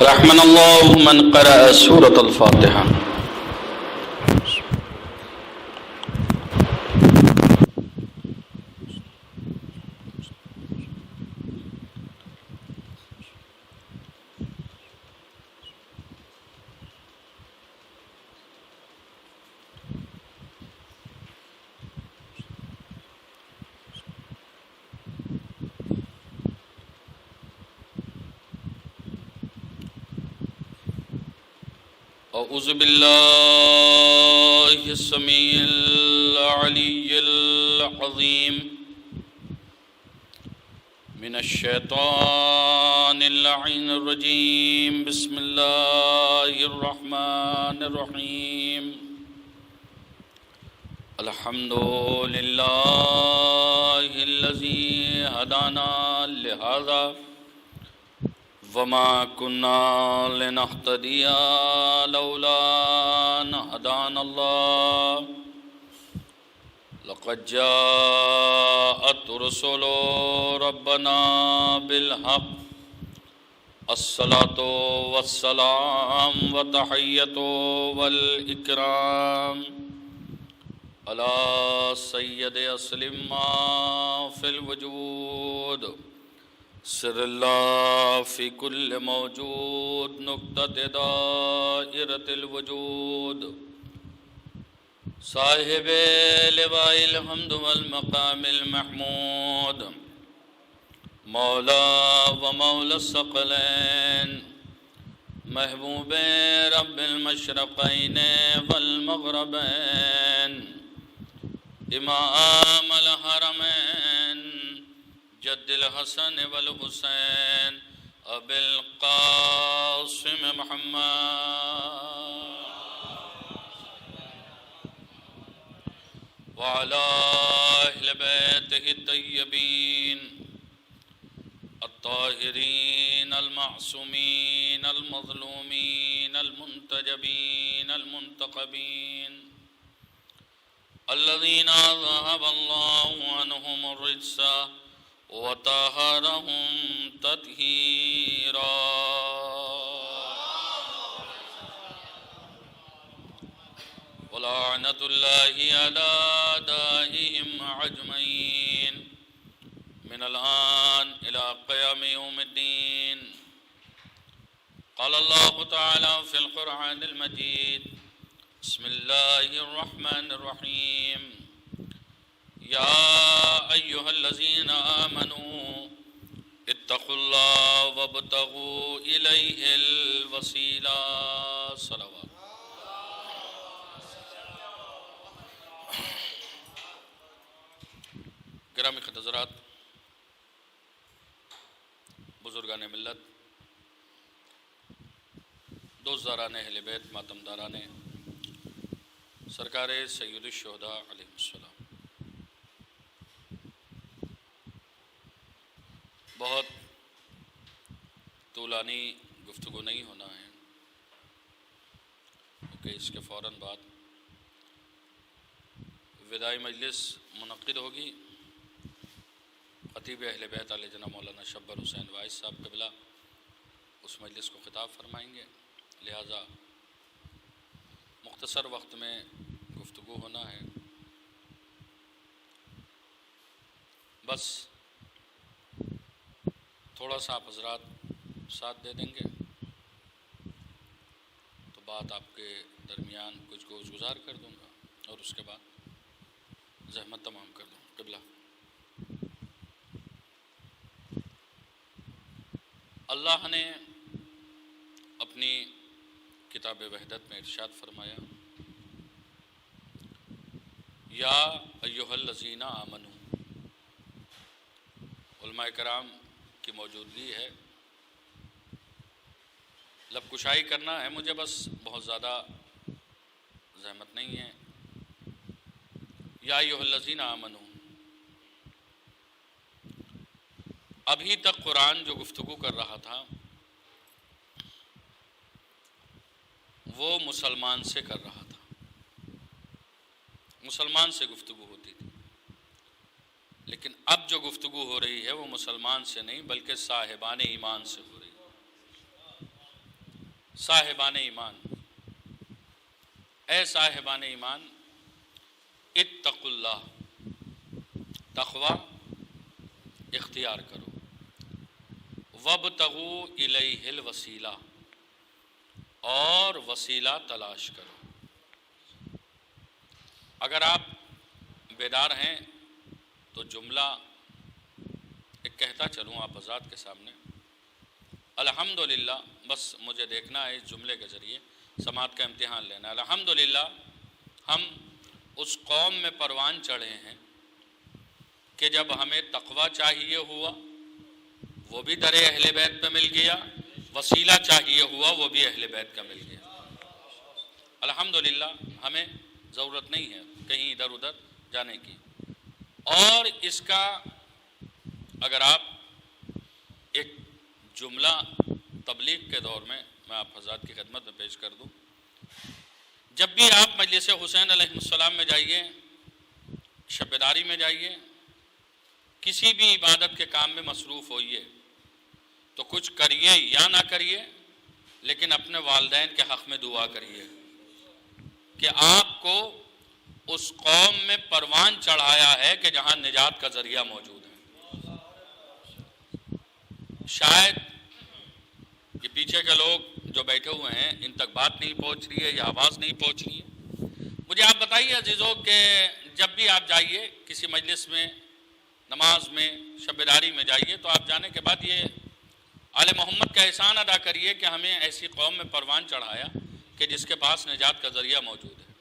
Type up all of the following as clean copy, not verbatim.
رحمن اللہ من قرأ سورة الفاتحہ. اعوذ باللہ السمیع العلی العظیم من الشیطان اللعین الرجیم. بسم اللہ الرحمن الرحیم. الحمد للہ الذی ہدانا لہذا وما كنا لنهتدي لولا أن هدانا الله لقد جاءت رسل ربنا بالحق الصلاة والسلام والتحية والإكرام على سيد أسلم ما في الوجود سر اللہ فی کل موجود نقطۃ دائرۃ الوجود صاحب لواء الحمد والمقام المحمود مولا و مولا الثقلین محبوب رب المشرقین والمغربین امام الحرمین جد الحسن والحسین ابی القاسم محمد وعلى اہل بیتہ الطیبین الطاہرین المعصومین المظلومین المنتجبین المنتقبین الذین ذهب اللہ عنہم الرجس وطهرهم تطهيرا. ولعنة الله على أعدائهم أجمعين من الآن إلى قيام يوم الدين. قال الله تعالى في القرآن المجيد بسم الله الرحمن الرحيم یا ایہا الذین آمنوا اتقوا اللہ وابتغوا الیہ الوسیلہ. صلوات. گرامی حضرات، بزرگان ملت، دوستداران اہل بیت، ماتمداران سرکار سید الشہداء علیہ السلام، بہت طولانی گفتگو نہیں ہونا ہے کیونکہ اس کے فوراً بعد وداعی مجلس منعقد ہوگی. خطیب اہل بیت علیہ جناب مولانا شبر حسین وائس صاحب قبلہ اس مجلس کو خطاب فرمائیں گے، لہٰذا مختصر وقت میں گفتگو ہونا ہے. بس تھوڑا سا آپ حضرات ساتھ دے دیں گے تو بات آپ کے درمیان کچھ گزار کر دوں گا اور اس کے بعد زحمت تمام کر دوں. قبلہ اللہ نے اپنی کتاب وحدت میں ارشاد فرمایا یا ایھا الذین آمنوا. علماء کرام کی موجودگی ہے، لب کشائی کرنا ہے مجھے، بس بہت زیادہ زحمت نہیں ہے. یا ایھا الذین آمنوا. ابھی تک قرآن جو گفتگو کر رہا تھا وہ مسلمان سے کر رہا تھا، مسلمان سے گفتگو ہوتی تھی. لیکن اب جو گفتگو ہو رہی ہے وہ مسلمان سے نہیں بلکہ صاحبان ایمان سے ہو رہی ہے. صاحبان ایمان، اے صاحبان ایمان، اتقوا اللہ، تقوی اختیار کرو، وابتغوا الیہ الوسیلہ، اور وسیلہ تلاش کرو۔ اگر آپ بیدار ہیں تو جملہ ایک کہتا چلوں آپ حضرات کے سامنے، الحمدللہ، بس مجھے دیکھنا ہے اس جملے کے ذریعے سماعت کا امتحان لینا ہے۔ الحمدللہ ہم اس قوم میں پروان چڑھے ہیں کہ جب ہمیں تقوی چاہیے ہوا وہ بھی در اہل بیت پہ مل گیا، وسیلہ چاہیے ہوا وہ بھی اہل بیت کا مل گیا۔ الحمدللہ ہمیں ضرورت نہیں ہے کہیں ادھر ادھر جانے کی۔ اور اس کا اگر آپ ایک جملہ تبلیغ کے دور میں آپ حضرات کی خدمت میں پیش کر دوں، جب بھی آپ مجلس حسین علیہ السلام میں جائیے، شب بیداری میں جائیے، کسی بھی عبادت کے کام میں مصروف ہوئیے تو کچھ کریے یا نہ کریے، لیکن اپنے والدین کے حق میں دعا کریے کہ آپ کو اس قوم میں پروان چڑھایا ہے کہ جہاں نجات کا ذریعہ موجود ہے۔ شاید یہ پیچھے کے لوگ جو بیٹھے ہوئے ہیں ان تک بات نہیں پہنچ رہی ہے یا آواز نہیں پہنچ رہی ہے۔ مجھے آپ بتائیے عزیزوں کہ جب بھی آپ جائیے کسی مجلس میں، نماز میں، شب بیداری میں جائیے تو آپ جانے کے بعد یہ آل محمد کا احسان ادا کریے کہ ہمیں ایسی قوم میں پروان چڑھایا کہ جس کے پاس نجات کا ذریعہ موجود ہے۔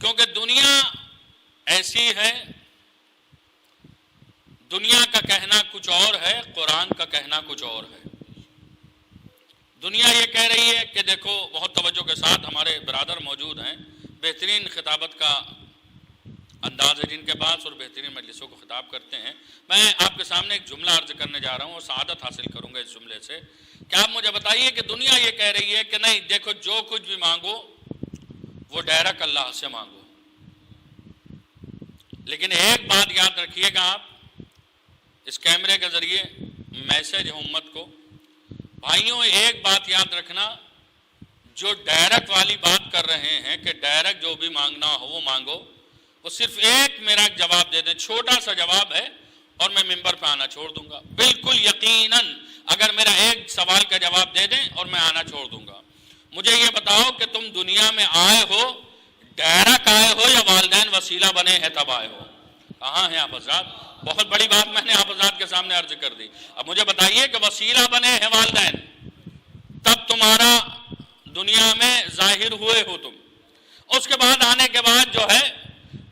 کیونکہ دنیا ایسی ہے، دنیا کا کہنا کچھ اور ہے، قرآن کا کہنا کچھ اور ہے۔ دنیا یہ کہہ رہی ہے کہ دیکھو، بہت توجہ کے ساتھ ہمارے برادر موجود ہیں، بہترین خطابت کا انداز ہے جن کے پاس اور بہترین مجلسوں کو خطاب کرتے ہیں۔ میں آپ کے سامنے ایک جملہ عرض کرنے جا رہا ہوں اور سعادت حاصل کروں گا اس جملے سے کہ آپ مجھے بتائیے کہ دنیا یہ کہہ رہی ہے کہ نہیں دیکھو، جو کچھ بھی مانگو وہ ڈائریکٹ اللہ سے مانگو، لیکن ایک بات یاد رکھیے گا، آپ اس کیمرے کے ذریعے میسج ہے امت کو، بھائیوں ایک بات یاد رکھنا، جو ڈائریکٹ والی بات کر رہے ہیں کہ ڈائریکٹ جو بھی مانگنا ہو وہ مانگو، وہ صرف ایک میرا جواب دے دیں، چھوٹا سا جواب ہے اور میں ممبر پہ آنا چھوڑ دوں گا، بالکل یقیناً اگر میرا ایک سوال کا جواب دے دیں اور میں آنا چھوڑ دوں گا۔ مجھے یہ بتاؤ کہ تم دنیا میں آئے ہو ڈائریکٹ آئے ہو یا والدین وسیلہ بنے ہیں تب آئے ہو؟ کہاں ہیں آپ حضرات؟ بہت بڑی بات میں نے آپ حضرات کے سامنے عرض کر دی۔ اب مجھے بتائیے کہ وسیلہ بنے ہیں والدین تب تمہارا دنیا میں ظاہر ہوئے ہو تم، اس کے بعد آنے کے بعد جو ہے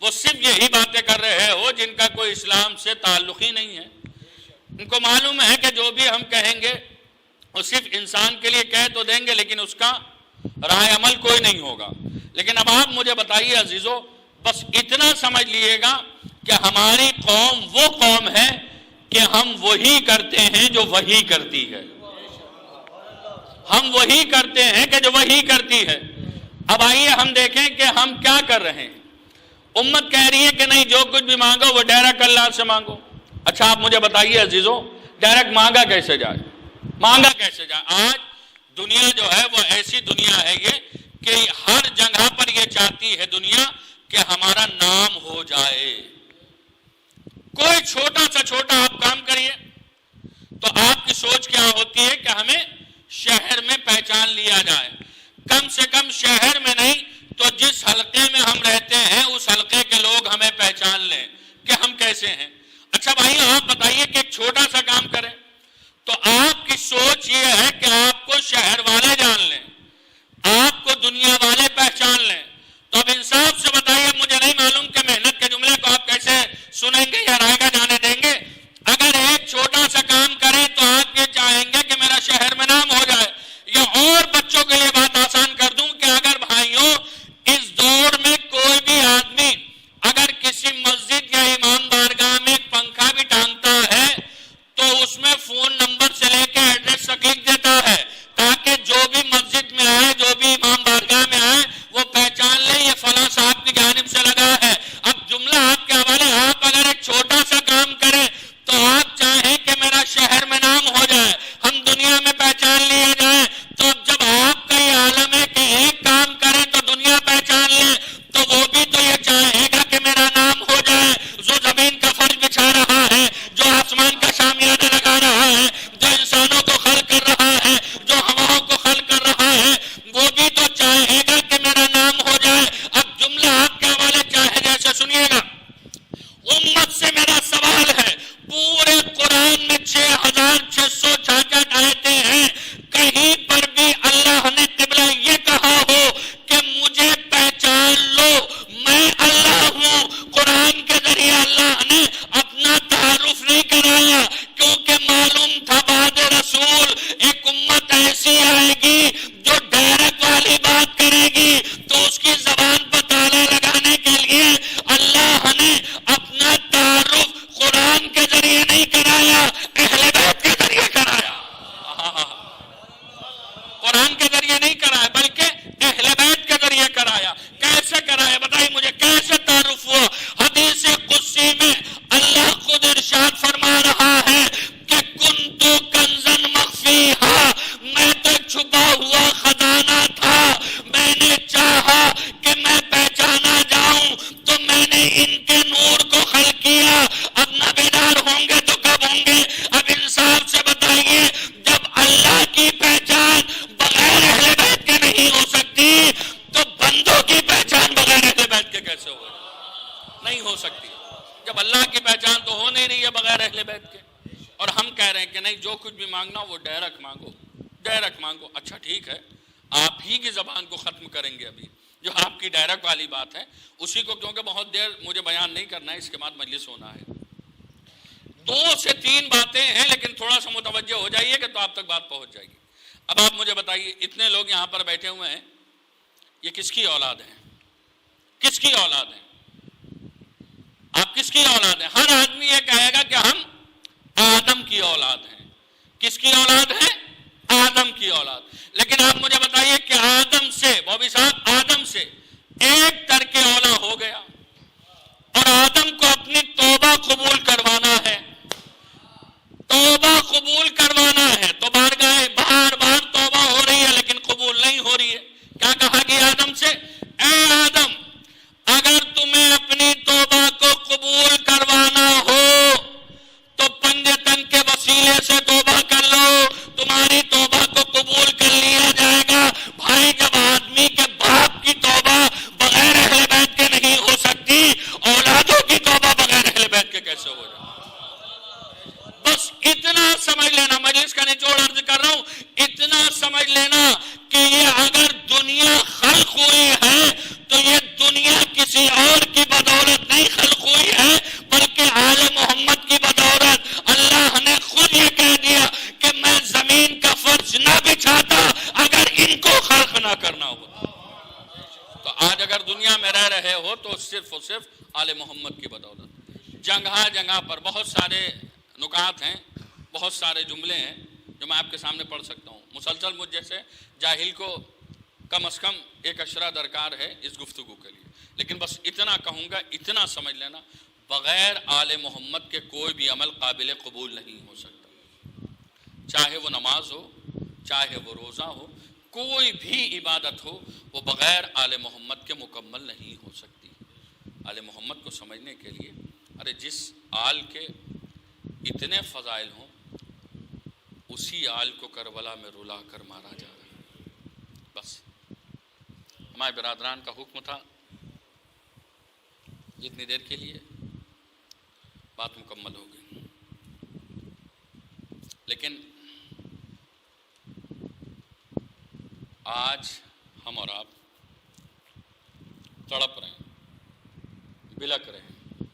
وہ صرف یہی باتیں کر رہے ہو جن کا کوئی اسلام سے تعلق ہی نہیں ہے۔ ان کو معلوم ہے کہ جو بھی ہم کہیں گے وہ صرف انسان کے لیے کہہ تو دیں گے لیکن اس کا رائے عمل کوئی نہیں ہوگا۔ لیکن اب آپ مجھے بتائیے عزیزو، بس اتنا سمجھ لیے گا کہ ہماری قوم وہ قوم ہے کہ ہم وہی کرتے ہیں جو وہی کرتی ہے، ہم وہی کرتے ہیں کہ جو وہی کرتی ہے۔ اب آئیے ہم دیکھیں کہ ہم کیا کر رہے ہیں۔ امت کہہ رہی ہے کہ نہیں جو کچھ بھی مانگو وہ ڈائریکٹ اللہ سے مانگو۔ اچھا آپ مجھے بتائیے عزیزو، ڈائریکٹ مانگا کیسے جائے؟ مانگا کیسے جائے؟ آج دنیا جو ہے وہ ایسی دنیا ہے یہ کہ ہر جگہ پر یہ چاہتی ہے دنیا کہ ہمارا نام ہو جائے۔ کوئی چھوٹا سا چھوٹا آپ کام کریے تو آپ کی سوچ کیا ہوتی ہے کہ ہمیں شہر میں پہچان لیا جائے، کم سے کم شہر میں نہیں تو جس حلقے میں ہم رہتے ہیں اس حلقے کے لوگ ہمیں پہچان لیں کہ ہم کیسے ہیں۔ اچھا بھائی آپ بتائیے کہ ایک چھوٹا سا کام کریں تو آپ کی سوچ یہ ہے کہ آپ کو شہر والے جان لیں، آپ کو دنیا والے پہچان لیں۔ تو اب انصاف سے بتائیے، مجھے نہیں معلوم کہ محنت کے جملے کو آپ کیسے سنیں گے یا رائے گا جانے دیں گے۔ اگر ایک چھوٹا سا کام کریں تو آپ یہ چاہیں گے کہ میرا شہر میں نام ہو جائے۔ یا اور بچوں کے لیے بات آسان کر دوں کہ اگر بھائیوں اس دور میں کوئی بھی آدمی اگر کسی مسجد یا امام بارگاہ میں ایک پنکھا بھی ٹانگتا ہے تو اس میں فون نمبر سے لے کے ایڈریس تک لکھ دیتا ہے تاکہ جو بھی مسجد میں آئے، جو بھی امام بارگاہ میں آئے وہ پہچان لے یہ فلاں صاحب کی جانب سے لگا ہے۔ اب جملہ آپ کے حوالے، آپ اگر ایک چھوٹا سا کام کریں تو آپ چاہیں کہ میرا شہر میں نام ہو جائے، ہم دنیا میں پہچان لیے جائیں، تو اب جب رسول، ایک امت ایسی آئے گی جو ڈائریکٹ والی بات کرے گی تو اس کی زبان پر تالا لگانے کے لیے اللہ نے اپنا تعارف قرآن کے ذریعے نہیں کرایا، اہل بیت کے ذریعے کرایا۔ قرآن کے ذریعے نہیں کرایا بلکہ اہل بیت کے ذریعے کرایا۔ کیسے کرایا بتائیے مجھے، کیسے تعارف ہوا؟ حدیث قدسی میں اللہ خود ارشاد فرما رہا ہے کہ کنتو کنزن مخفیہا، میں تو چھپا ہوا خزانہ تھا، میں نے چاہا کہ میں پہچانا جاؤں تو میں نے ان کے نور کو خلق کیا۔ اب نہ بیدار ہوں گے تو کب ہوں گے؟ اب انصاف سے بتائیے، جب اللہ کی پہچان بغیر اہل بیت کے نہیں ہو سکتی تو بندوں کی پہچان بغیر اہل بیت کے کیسے ہوگی؟ نہیں ہو سکتی۔ جب اللہ کی پہچان تو ہو نہیں رہی ہے بغیر اہل بیت کے، اور ہم کہہ رہے ہیں کہ نہیں، جو کچھ بھی مانگنا وہ ڈائریکٹ مانگو، ڈائریکٹ مانگو۔ اچھا ٹھیک ہے، آپ ہی کی زبان کو ختم کریں گے ابھی، جو آپ کی ڈائریکٹ والی بات ہے اسی کو، کیونکہ بہت دیر مجھے بیان نہیں کرنا ہے، اس کے بعد مجلس ہونا ہے۔ 2 سے 3 باتیں ہیں لیکن تھوڑا سا متوجہ ہو جائیے کہ تو آپ تک بات پہنچ جائے گی۔ اب آپ مجھے بتائیے، اتنے لوگ یہاں پر بیٹھے ہوئے ہیں، یہ کس کی اولاد ہیں؟ کس کی اولاد ہیں؟ آپ کس کی اولاد ہیں؟ ہر آدمی یہ کہے گا کہ ہم آدم کی اولاد ہیں۔ کس کی اولاد ہے؟ آدم کی اولاد۔ لیکن آپ مجھے بتائیے کہ آدم سے، بوبی صاحب، آدم سے ایک ترک اولا ہو گیا اور آدم کو اپنی توبہ قبول کروانا ہے، توبہ قبول کروانا ہے، تو بار بار توبہ ہو رہی ہے لیکن قبول نہیں ہو رہی ہے۔ کیا کہا گیا آدم سے؟ اے آدم، اگر تمہیں اپنی توبہ کو قبول کروانا ہو تو پنجتن کے وسیلے سے توبہ کر لو، تمہاری توبہ کو قبول کر لیا جائے گا۔ بھائی، جب آدمی کے باپ کی توبہ بغیر اہل بیت کے نہیں ہو سکتی، اولادوں کی توبہ بغیر اہل بیت کے کیسے ہو جائے؟ بس اتنا سمجھ لینا، مجلس کا نچوڑ عرض کر رہا ہوں، اتنا سمجھ لینا کہ یہ اگر دنیا خلق ہوئی ہے تو یہ دنیا کسی اور کی بدولت نہیں خلق ہوئی ہے بلکہ آل محمد کی بدولت۔ اللہ نے خود یہ کہہ دیا کہ میں زمین کا فرش نہ بچھاتا اگر ان کو خلق نہ کرنا ہو۔ تو آج اگر دنیا میں رہ رہے ہو تو صرف اور صرف آل محمد کی بدولت۔ جگہ جگہ پر بہت سارے نکات ہیں، بہت سارے جملے ہیں جو میں آپ کے سامنے پڑھ سکتا ہوں۔ مسلسل مجھ جیسے جاہل کو کم از کم ایک اشرہ درکار ہے اس گفتگو کے لیے، لیکن بس اتنا کہوں گا، اتنا سمجھ لینا، بغیر آل محمد کے کوئی بھی عمل قابل قبول نہیں ہو سکتا، چاہے وہ نماز ہو، چاہے وہ روزہ ہو، کوئی بھی عبادت ہو، وہ بغیر آل محمد کے مکمل نہیں ہو سکتی۔ آل محمد کو سمجھنے کے لیے، ارے جس آل کے اتنے فضائل ہوں، اسی آل کو کربلا میں رلا کر مارا جا رہا ہے۔ بس ہمارے برادران کا حکم تھا، جتنی دیر کے لیے بات مکمل ہو گئی، لیکن آج ہم اور آپ تڑپ رہے ہیں، بلک رہے ہیں۔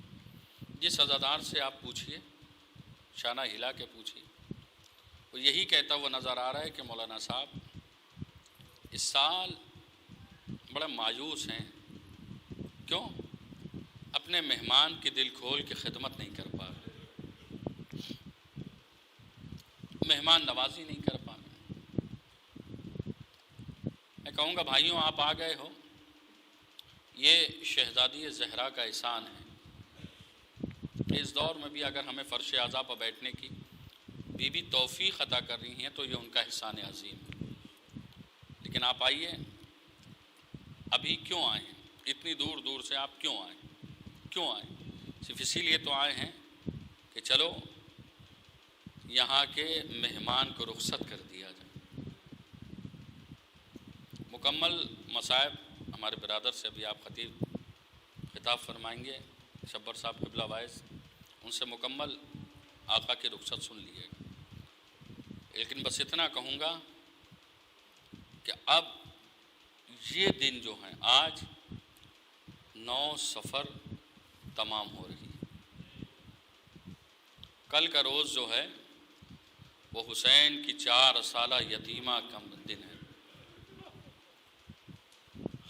جس عزادار سے آپ پوچھئے، شانہ ہلا کے پوچھئے، وہ یہی کہتا ہوا نظر آ رہا ہے کہ مولانا صاحب اس سال بڑا مایوس ہیں۔ کیوں؟ اپنے مہمان کی دل کھول کے خدمت نہیں کر پا رہے، مہمان نوازی نہیں کر پا رہے۔ میں کہوں گا بھائیوں، آپ آ گئے ہو، یہ شہزادی زہرا کا احسان ہے۔ اس دور میں بھی اگر ہمیں فرش اعضاء پر بیٹھنے کی بی بی توفیق عطا کر رہی ہیں تو یہ ان کا احسان عظیم ہے۔ لیکن آپ آئیے، ابھی کیوں آئے ہیں؟ اتنی دور دور سے آپ کیوں آئے؟ کیوں آئے؟ صرف اسی لیے تو آئے ہیں کہ چلو یہاں کے مہمان کو رخصت کر دیا جائے۔ مکمل مصائب ہمارے برادر سے ابھی آپ خطیب خطاب فرمائیں گے، شبر صاحب قبلہ وائز، ان سے مکمل آقا کی رخصت سن لیے گا۔ لیکن بس اتنا کہوں گا کہ اب یہ دن جو ہیں، آج 9 صفر تمام ہو رہی ہے، کل کا روز جو ہے وہ حسین کی 4 سالہ یتیمہ کا دن ہے۔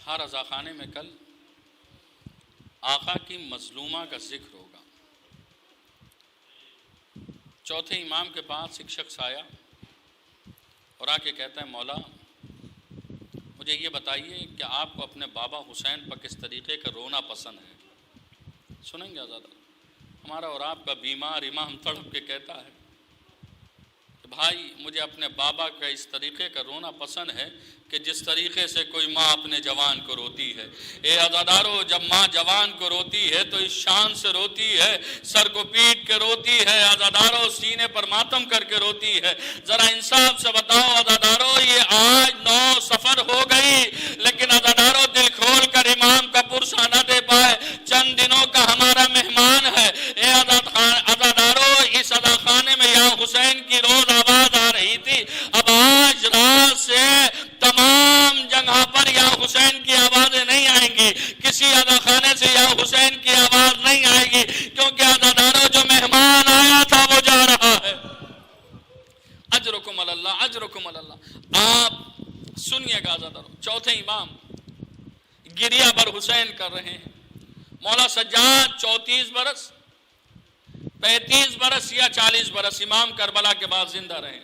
ہر عزا خانے میں کل آقا کی مظلومہ کا ذکر ہوگا۔ چوتھے امام کے پاس ایک شخص آیا اور آ کے کہتا ہے مولا مجھے یہ بتائیے کہ آپ کو اپنے بابا حسین پر کس طریقے کا رونا پسند ہے؟ سنیں گے آزاد ہمارا اور آپ کا بیمار امام تڑپ کے کہتا ہے کہ بھائی مجھے اپنے بابا کا اس طریقے کا رونا پسند ہے کہ جس طریقے سے کوئی ماں اپنے جوان کو روتی ہے۔ اے عزادارو، جب ماں جوان کو روتی ہے تو اس شان سے روتی ہے، سر کو پیٹ کے روتی ہے، عزادارو سینے پر ماتم کر کے روتی ہے۔ ذرا انصاف سے بتاؤ عزادارو، یہ آج 9 صفر ہو گئی لیکن عزادارو دل کھول کر امام کا پرسہ نہ دے پائے، چند دنوں کا ہمارا مہمان ہے۔ اے عزادارو، اس عزا خانے میں یا حسین کی روز آواز آ رہی تھی، اب آج رات سے تمام جگہ پر یا حسین کی آوازیں نہیں آئیں گی، کسی عزا خانے سے یا حسین کی آواز نہیں آئے گی، کیونکہ عزادارو جو مہمان آیا تھا وہ جا رہا ہے۔ اجرکم اللہ، اجرکم اللہ۔ آپ سنیے گا عزادارو، چوتھے امام گریہ بر حسین کر رہے ہیں۔ مولا سجاد 34 برس 35 برس یا 40 برس امام کربلا کے بعد زندہ رہے،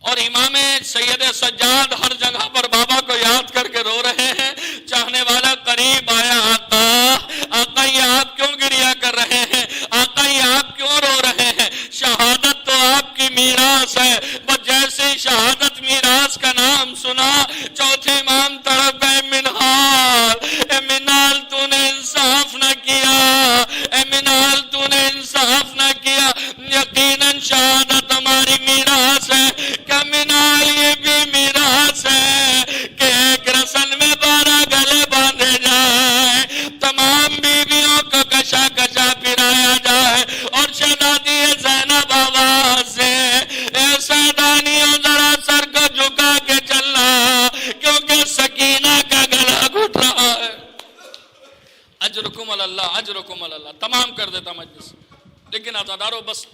اور امام سید سجاد ہر جگہ پر بابا کو یاد کر کے رو رہے ہیں۔ چاہنے والا قریب آیا، آقا یہ آپ کیوں گریہ کر رہے ہیں؟ آقا یہ آپ کیوں رو رہے ہیں؟ شہادت تو آپ کی میراث ہے۔ بس جیسے شہادت میراث کا نام سنا، چوتھے امام تڑپ گئے، منہال اے منہال تو نے انصاف نہ کیا، اے منہال تو نے انصاف نہ کیا، یقیناً شہادت ہماری میراث ہے۔ کیا منہال یہ بھی میراث ہے کہ ایک رسل میں 12 گلے باندھے جائیں، تمام بیویوں کو کشا کشا پھرایا جائے، اور شہزادی زینب آواز سے اے سیدانیوں ذرا سر کو جھکا کے چلنا، کیونکہ سکینہ کا گلا گھٹ رہا ہے۔ اجرکم اللہ، اجرکم اللہ۔ تمام کر دیتا مجلس، لیکن عزادارو بس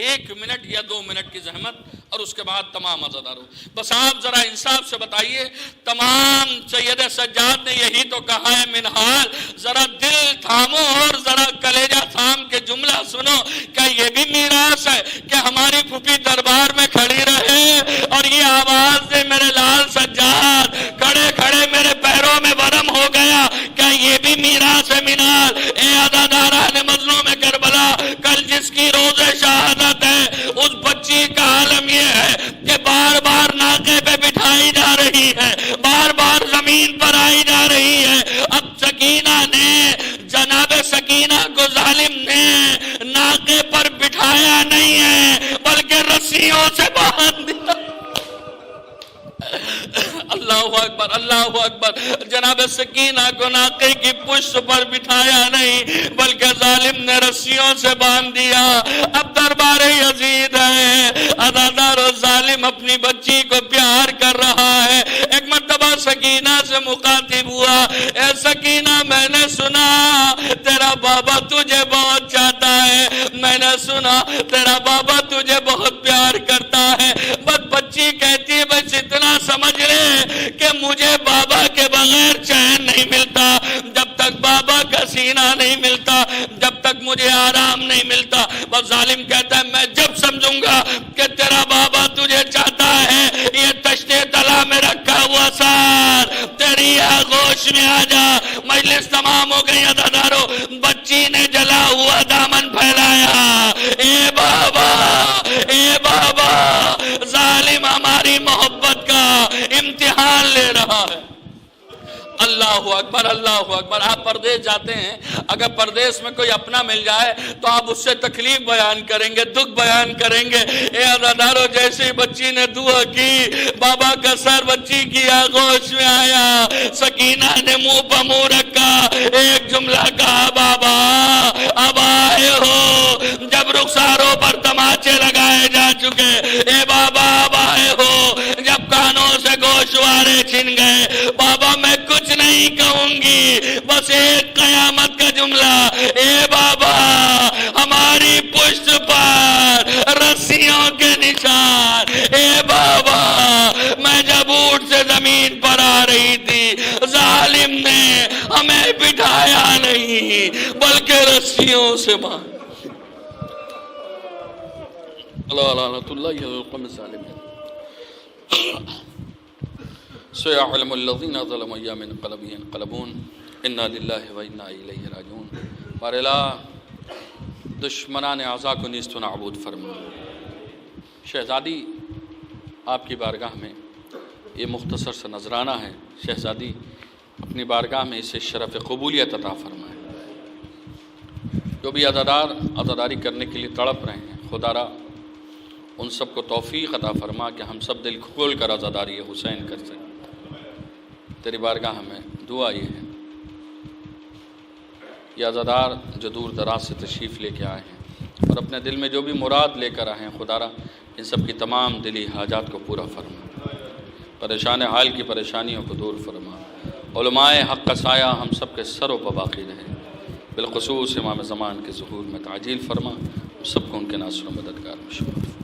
1 منٹ یا 2 منٹ کی زحمت، اور اس کے بعد تمام عزادارو بس آپ ذرا انصاف سے بتائیے، تمام سید سجاد نے یہی تو کہا ہے منہال، ذرا دل تھامو اور ذرا کلیجہ تھام کے جملہ سنو، کیا یہ بھی میراث ہے کہ ہماری پھوپھی دربار میں کھڑی رہے اور یہ آواز دے میرے لال سجاد، کھڑے کھڑے میرے پیروں میں ورم ہو گیا، کیا یہ بھی میراث ہے منہال؟ اے عزاداران مظلوم کربلا، کل جس کی روز شہادت ہے اس بچی کا عالم یہ ہے کہ بار بار ناقے پہ بٹھائی جا رہی ہے، بار بار زمین پر آئی جا رہی ہے۔ اب سکینہ نے، جناب سکینہ کو ظالم نے ناقے پر بٹھایا نہیں ہے بلکہ رسیوں سے باندھ دیا۔ اللہ اکبر، اللہ اکبر۔ جناب سکینہ کو ناقے کی پشت پر بٹھایا نہیں بلکہ ظالم نے رسیوں سے باندھ دیا۔ اب دربار یزید ہے، عزادار و ظالم اپنی بچی کو پیار کر رہا ہے۔ ایک مرتبہ سکینہ سے مخاطب ہوا، اے سکینہ میں نے سنا تیرا بابا تجھے بہت چاہتا ہے، میں نے سنا تیرا بابا تجھے بہت پیار کرتا ہے۔ بس بچی کہتی ہے بس اتنا سمجھ لے کہ مجھے بابا کے بغیر چین نہیں ملتا، جب تک بابا کا سینہ نہیں ملتا، جب تک مجھے آرام نہیں ملتا۔ بس ظالم کہتا ہے میں جب سمجھوں گا کہ تیرا بابا تجھے چاہتا ہے، یہ تشتے تلا میں رکھا ہوا سار تیری آغوش میں آ جا۔ مجلس تمام ہو گئی عزادارو، بچی نے جلا ہوا دامن پھیلایا، اے بابا، اے بابا، ظالم ہماری محبت کا امتحان لے رہا ہے۔ اللہ اکبر، اللہ اکبر۔ آپ پردیس جاتے ہیں، اگر پردیس میں کوئی اپنا مل جائے تو آپ اس سے تکلیف بیان کریں گے، دکھ بیان کریں گے۔ اے عزادارو، جیسے بچی نے دعا کی، بابا کا سر بچی کی آغوش میں آیا، سکینہ نے منہ پہ منہ رکھا، ایک جملہ کہا، بابا اب آئے ہو جب رخساروں پر تماچے لگائے جا چکے، اے بابا اب آئے ہو جب کانوں سے گوشوارے چھن گئے، بابا میں کچھ نہیں کہوں گی، بس ایک قیامت کا جملہ، اے بابا ہماری پشت پر رسی رسیوں کے نشان. اے بابا میں جب اونٹ سے زمین پر آ رہی تھی ظالم نے ہمیں بٹھایا نہیں بلکہ رسیوں سے مار. لعنۃ اللہ علی القوم الظالمین. سيعلم الذين ظلموا أيام انقلبوا ينقلبون انا للہ و انا الیہ راجعون. بار الہ دشمنان اعضاء کو نیست و نابود فرما. شہزادی آپ کی بارگاہ میں یہ مختصر سا نذرانہ ہے. شہزادی اپنی بارگاہ میں اسے شرف قبولیت عطا فرمائے. جو بھی عزاداری کرنے کے لیے تڑپ رہے ہیں خدا را ان سب کو توفیق عطا فرما کہ ہم سب دل کھول کر عزاداری حسین کر سکیں. تیری بارگاہ میں دعا یہ ہے یہ عزادار جو دور دراز سے تشریف لے کے آئے ہیں اور اپنے دل میں جو بھی مراد لے کر آئے ہیں خدا را ان سب کی تمام دلی حاجات کو پورا فرما. پریشان حال کی پریشانیوں کو دور فرما. علماء حق کا سایہ ہم سب کے سروں پر باقی رہے. بالخصوص امام زمان کے ظہور میں تعجیل فرما. سب کو ان کے ناصر و مددگار میں شمار.